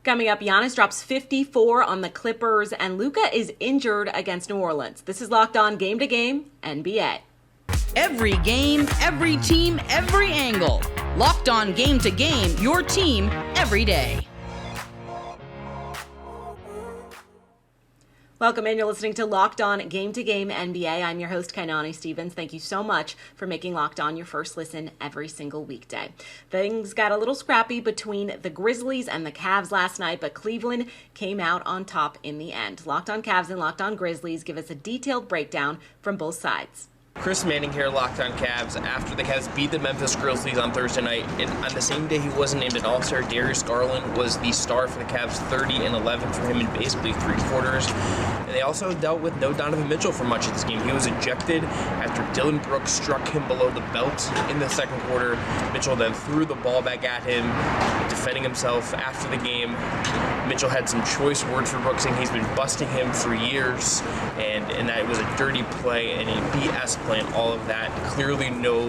Coming up, Giannis drops 54 on the Clippers, and Luka is injured against New Orleans. This is Locked On Game to Game NBA. Every game, every team, every angle. Locked On Game to Game, your team every day. Welcome in. You're listening to Locked On Game to Game NBA. I'm your host, Kainani Stevens. Thank you so much for making Locked On your first listen every single weekday. Things got a little scrappy between the Grizzlies and the Cavs last night, but Cleveland came out on top in the end. Locked On Cavs and Locked On Grizzlies give us a detailed breakdown from both sides. Chris Manning here, Locked On Cavs. After the Cavs beat the Memphis Grizzlies on Thursday night, and on the same day he wasn't named an All-Star, Darius Garland was the star for the Cavs, 30 and 11 for him in basically three quarters. And they also dealt with no Donovan Mitchell for much of this game. He was ejected after Dylan Brooks struck him below the belt in the second quarter. Mitchell then threw the ball back at him, defending himself after the game. Mitchell had some choice words for Brooks, saying he's been busting him for years, and that it was a dirty play and a BS play and all of that. Clearly no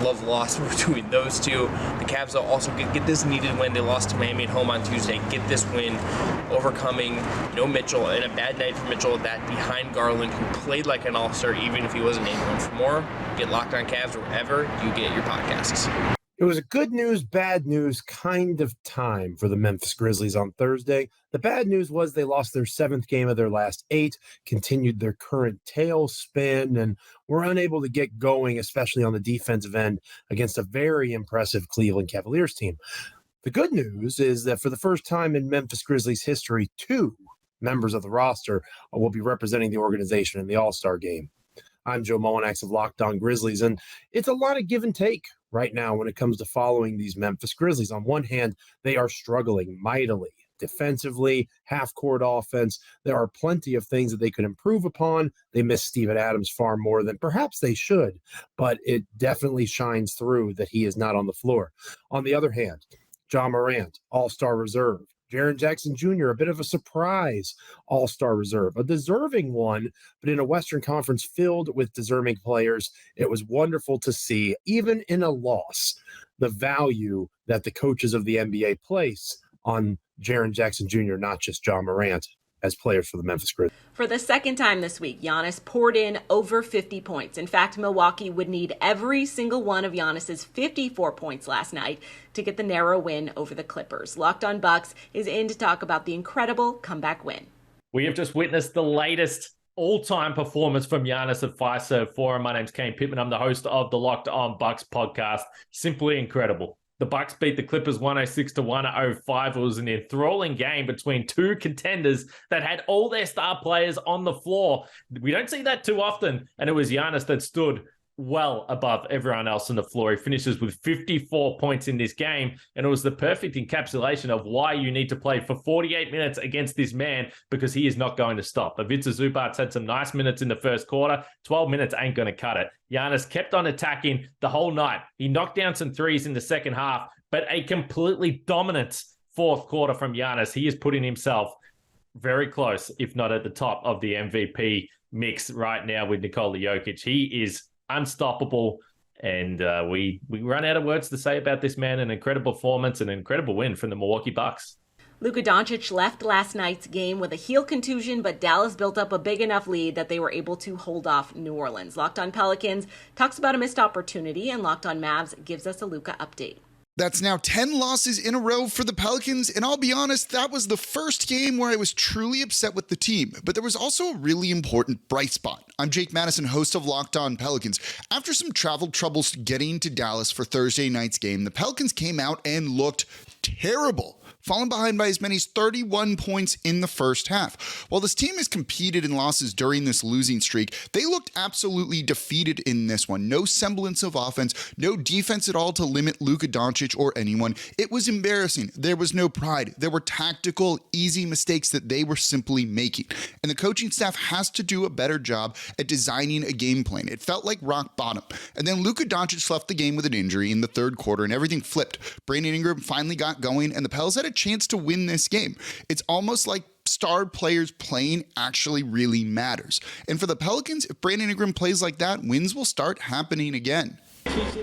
love lost between those two. The Cavs will also get this needed win. They lost to Miami at home on Tuesday. Get this win, overcoming no Mitchell, and a bad night for Mitchell, that behind Garland, who played like an all-star even if he wasn't named one. For more, get Locked On Cavs wherever you get your podcasts. It was a good news, bad news kind of time for the Memphis Grizzlies on Thursday. The bad news was they lost their seventh game of their last 8, continued their current tailspin, and were unable to get going, especially on the defensive end, against a very impressive Cleveland Cavaliers team. The good news is that for the first time in Memphis Grizzlies history, 2 members of the roster will be representing the organization in the All-Star game. I'm Joe Mullinax of Locked On Grizzlies, and it's a lot of give and take right now when it comes to following these Memphis Grizzlies. On one hand, they are struggling mightily defensively, half-court offense. There are plenty of things that they could improve upon. They miss Steven Adams far more than perhaps they should, but it definitely shines through that he is not on the floor. On the other hand, Ja Morant, all-star reserve. Jaren Jackson Jr., a bit of a surprise all-star reserve, a deserving one, but in a Western Conference filled with deserving players, it was wonderful to see, even in a loss, the value that the coaches of the NBA place on Jaren Jackson Jr., not just Ja Morant, as players for the Memphis Grizzlies. For the second time this week, Giannis poured in over 50 points. In fact, Milwaukee would need every single one of Giannis's 54 points last night to get the narrow win over the Clippers. Locked On Bucks is in to talk about the incredible comeback win. We have just witnessed the latest all-time performance from Giannis at Fiserv Forum. My name's Kane Pittman. I'm the host of the Locked On Bucks podcast. Simply incredible. The Bucks beat the Clippers 106-105. It was an enthralling game between two contenders that had all their star players on the floor. We don't see that too often, and it was Giannis that stood well above everyone else on the floor. He finishes with 54 points in this game, and it was the perfect encapsulation of why you need to play for 48 minutes against this man, because he is not going to stop. Ivica Zubac had some nice minutes in the first quarter. 12 minutes ain't going to cut it. Giannis kept on attacking the whole night. He knocked down some threes in the second half, but a completely dominant fourth quarter from Giannis. He is putting himself very close, if not at the top of the MVP mix right now with Nikola Jokic. He is unstoppable, and we run out of words to say about this man. An incredible performance, an incredible win from the Milwaukee Bucks. Luka Doncic left last night's game with a heel contusion, but Dallas built up a big enough lead that they were able to hold off New Orleans. Locked On Pelicans talks about a missed opportunity, and Locked On Mavs gives us a Luka update. That's now 10 losses in a row for the Pelicans, and I'll be honest, that was the first game where I was truly upset with the team, but there was also a really important bright spot. I'm Jake Madison, host of Locked On Pelicans. After some travel troubles getting to Dallas for Thursday night's game, the Pelicans came out and looked terrible, falling behind by as many as 31 points in the first half. While this team has competed in losses during this losing streak, they looked absolutely defeated in this one. No semblance of offense, no defense at all to limit Luka Doncic or anyone. It was embarrassing. There was no pride. There were tactical, easy mistakes that they were simply making. And the coaching staff has to do a better job at designing a game plan. It felt like rock bottom. And then Luka Doncic left the game with an injury in the third quarter, and everything flipped. Brandon Ingram finally got going, and the Pels had a chance to win this game. It's almost like star players playing actually really matters. And for the Pelicans, if Brandon Ingram plays like that, wins will start happening again.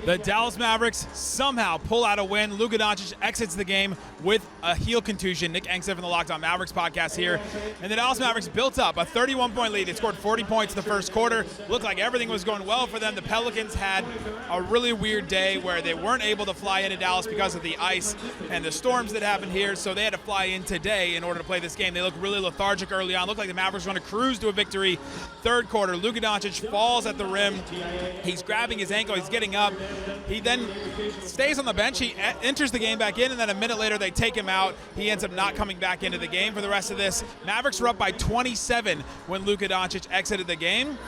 The Dallas Mavericks somehow pull out a win. Luka Doncic exits the game with a heel contusion. Nick Engstead from the Locked On Mavericks podcast here. And the Dallas Mavericks built up a 31-point lead. They scored 40 points in the first quarter. Looked like everything was going well for them. The Pelicans had a really weird day where they weren't able to fly into Dallas because of the ice and the storms that happened here, so they had to fly in today in order to play this game. They looked really lethargic early on. Looked like the Mavericks were going to cruise to a victory. Third quarter, Luka Doncic falls at the rim. He's grabbing his ankle. He's getting up. He then stays on the bench. He enters the game back in, and then a minute later they take him out. He ends up not coming back into the game for the rest of this. Mavericks were up by 27 when Luka Doncic exited the game.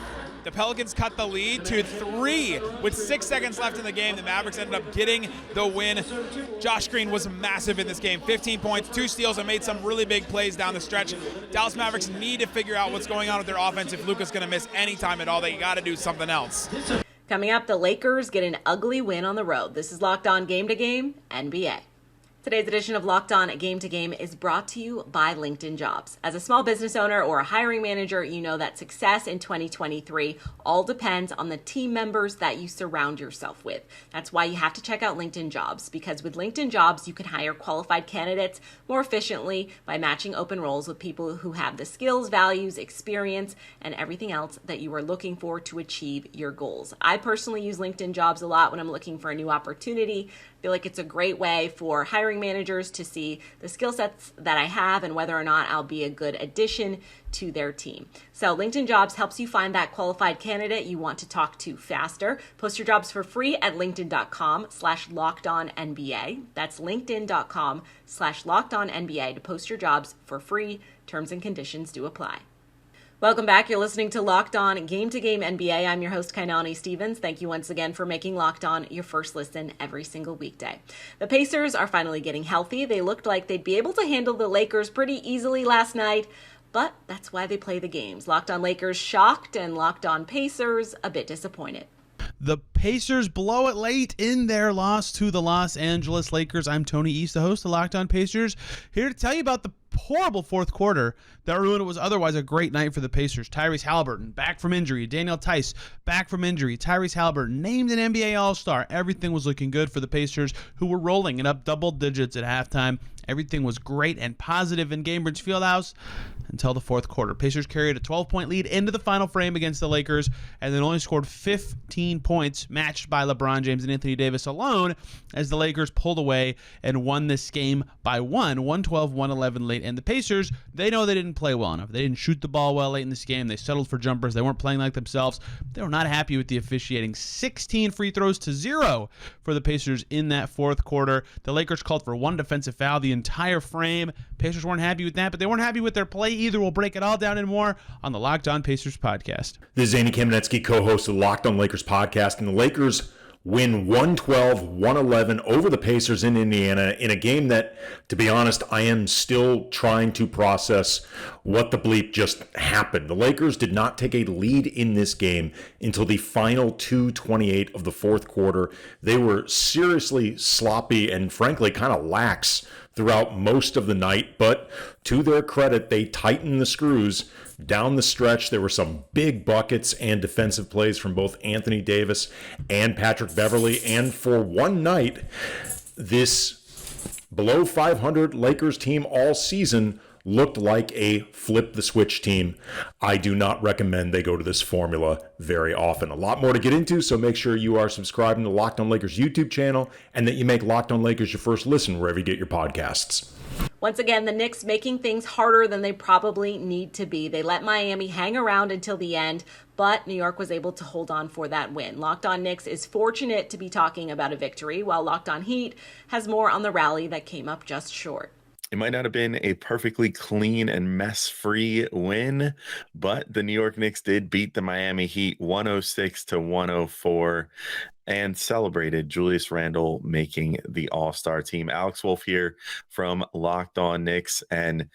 The Pelicans cut the lead to 3 with 6 seconds left in the game. The Mavericks ended up getting the win. Josh Green was massive in this game. 15 points, 2 steals, and made some really big plays down the stretch. Dallas Mavericks need to figure out what's going on with their offense. If Luka's going to miss any time at all, they got to do something else. Coming up, the Lakers get an ugly win on the road. This is Locked On Game to Game NBA. Today's edition of Locked On Game to Game is brought to you by LinkedIn Jobs. As a small business owner or a hiring manager, you know that success in 2023 all depends on the team members that you surround yourself with. That's why you have to check out LinkedIn Jobs, because with LinkedIn Jobs, you can hire qualified candidates more efficiently by matching open roles with people who have the skills, values, experience, and everything else that you are looking for to achieve your goals. I personally use LinkedIn Jobs a lot when I'm looking for a new opportunity. I feel like it's a great way for hiring managers to see the skill sets that I have and whether or not I'll be a good addition to their team. So LinkedIn Jobs helps you find that qualified candidate you want to talk to faster. Post your jobs for free at linkedin.com/lockedonnba. That's linkedin.com/lockedonnba to post your jobs for free. Terms and conditions do apply. Welcome back. You're listening to Locked On Game to Game NBA. I'm your host, Kainani Stevens. Thank you once again for making Locked On your first listen every single weekday. The Pacers are finally getting healthy. They looked like they'd be able to handle the Lakers pretty easily last night, but that's why they play the games. Locked On Lakers shocked and Locked On Pacers a bit disappointed. The Pacers blow it late in their loss to the Los Angeles Lakers. I'm Tony East, the host of Locked On Pacers, here to tell you about the horrible fourth quarter that ruined what was otherwise a great night for the Pacers. Tyrese Halliburton back from injury. Daniel Tice back from injury. Tyrese Halliburton named an NBA All-Star. Everything was looking good for the Pacers, who were rolling and up double digits at halftime. Everything was great and positive in Gainbridge Fieldhouse until the fourth quarter. Pacers carried a 12-point lead into the final frame against the Lakers and then only scored 15 points, matched by LeBron James and Anthony Davis alone, as the Lakers pulled away and won this game by 112-111 late. And the Pacers, they know they didn't play well enough. They didn't shoot the ball well late in this game. They settled for jumpers. They weren't playing like themselves. They were not happy with the officiating. 16 free throws to 0 for the Pacers in that fourth quarter. The Lakers called for 1 defensive foul the entire frame. Pacers weren't happy with that, but they weren't happy with their play either. We'll break it all down and more on the Locked On Pacers podcast. This is Andy Kamenetsky, co-host of the Locked On Lakers podcast, and the Lakers win 112-111 over the Pacers in Indiana in a game that, to be honest, I am still trying to process what the bleep just happened. The Lakers did not take a lead in this game until the final 2:28 of the fourth quarter. They were seriously sloppy and frankly kind of lax throughout most of the night, but to their credit, they tightened the screws down the stretch. There were some big buckets and defensive plays from both Anthony Davis and Patrick Beverley, and for one night, this below 500 Lakers team all season looked like a flip-the-switch team. I do not recommend they go to this formula very often. A lot more to get into, so make sure you are subscribing to Locked On Lakers YouTube channel and that you make Locked On Lakers your first listen wherever you get your podcasts. Once again, the Knicks making things harder than they probably need to be. They let Miami hang around until the end, but New York was able to hold on for that win. Locked On Knicks is fortunate to be talking about a victory, while Locked On Heat has more on the rally that came up just short. It might not have been a perfectly clean and mess-free win, but the New York Knicks did beat the Miami Heat 106-104 and celebrated Julius Randle making the All-Star team. Alex Wolf here from Locked On Knicks, and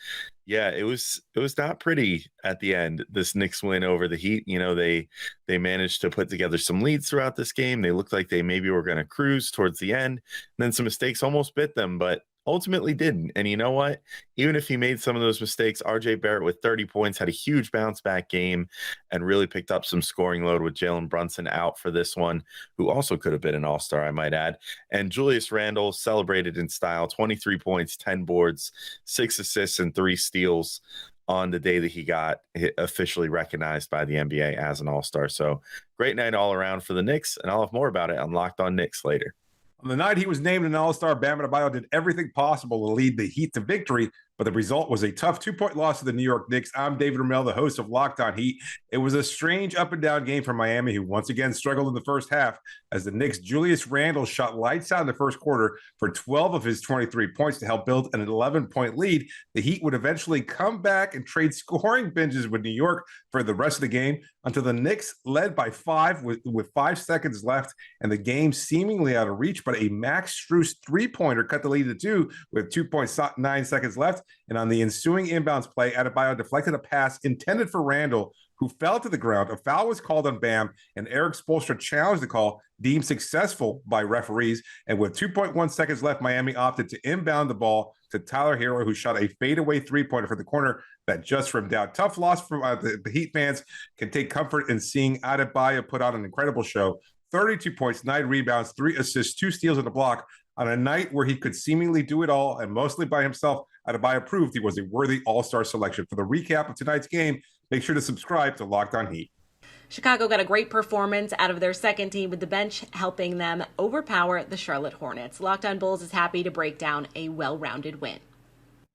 yeah, it was not pretty at the end, this Knicks win over the Heat. You know, they managed to put together some leads throughout this game. They looked like they maybe were going to cruise towards the end, and then some mistakes almost bit them, but ultimately didn't. And you know what? Even if he made some of those mistakes, RJ Barrett with 30 points had a huge bounce back game and really picked up some scoring load with Jalen Brunson out for this one, who also could have been an all-star, I might add. And Julius Randle celebrated in style, 23 points, 10 boards, 6 assists, and 3 steals on the day that he got officially recognized by the NBA as an all-star. So great night all around for the Knicks, and I'll have more about it on Locked On Knicks later. On the night he was named an all-star, Bam Adebayo did everything possible to lead the Heat to victory, but the result was a tough 2-point loss to the New York Knicks. I'm David Ramel, the host of Locked On Heat. It was a strange up-and-down game for Miami, who once again struggled in the first half as the Knicks' Julius Randle shot lights out in the first quarter for 12 of his 23 points to help build an 11-point lead. The Heat would eventually come back and trade scoring binges with New York for the rest of the game until the Knicks led by 5 with 5 seconds left and the game seemingly out of reach, but a Max Strus three-pointer cut the lead to 2 with 2.9 seconds left. And on the ensuing inbounds play, Adebayo deflected a pass intended for Randle, who fell to the ground. A foul was called on Bam, and Eric Spoelstra challenged the call, deemed successful by referees. And with 2.1 seconds left, Miami opted to inbound the ball to Tyler Hero, who shot a fadeaway three-pointer for the corner that just rimmed out. Tough loss from the Heat fans. Can take comfort in seeing Adebayo put on an incredible show. 32 points, 9 rebounds, 3 assists, 2 steals in the block. On a night where he could seemingly do it all and mostly by himself, Adebayo proved he was a worthy all-star selection. For the recap of tonight's game, make sure to subscribe to Locked On Heat. Chicago got a great performance out of their second team, with the bench helping them overpower the Charlotte Hornets. Locked On Bulls is happy to break down a well-rounded win.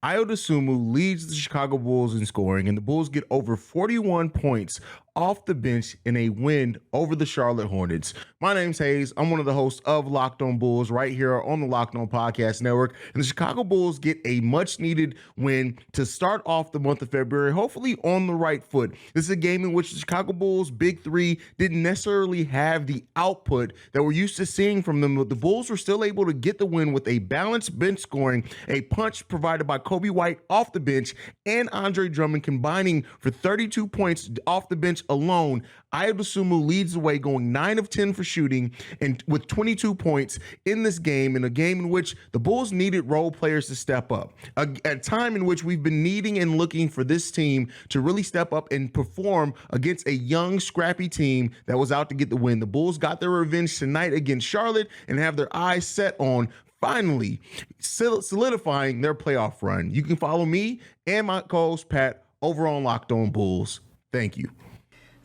Ayo Dosunmu leads the Chicago Bulls in scoring, and the Bulls get over 41 points off the bench in a win over the Charlotte Hornets. My name's Hayes. I'm one of the hosts of Locked On Bulls right here on the Locked On Podcast Network. And the Chicago Bulls get a much-needed win to start off the month of February, hopefully on the right foot. This is a game in which the Chicago Bulls' big three didn't necessarily have the output that we're used to seeing from them, but the Bulls were still able to get the win with a balanced bench scoring, a punch provided by Kobe White off the bench, and Andre Drummond combining for 32 points off the bench alone. Ayo Dosunmu leads the way, going 9 of 10 for shooting and with 22 points in this game, in a game in which the Bulls needed role players to step up. A time in which we've been needing and looking for this team to really step up and perform against a young, scrappy team that was out to get the win. The Bulls got their revenge tonight against Charlotte and have their eyes set on finally solidifying their playoff run. You can follow me and my co-host Pat over on Locked On Bulls. Thank you.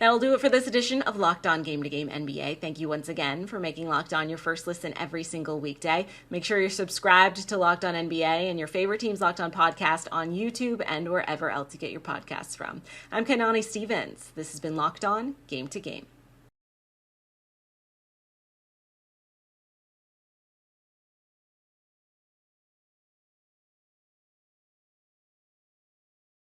That'll do it for this edition of Locked On Game to Game NBA. Thank you once again for making Locked On your first listen every single weekday. Make sure you're subscribed to Locked On NBA and your favorite team's Locked On podcast on YouTube and wherever else you get your podcasts from. I'm Kainani Stevens. This has been Locked On Game to Game.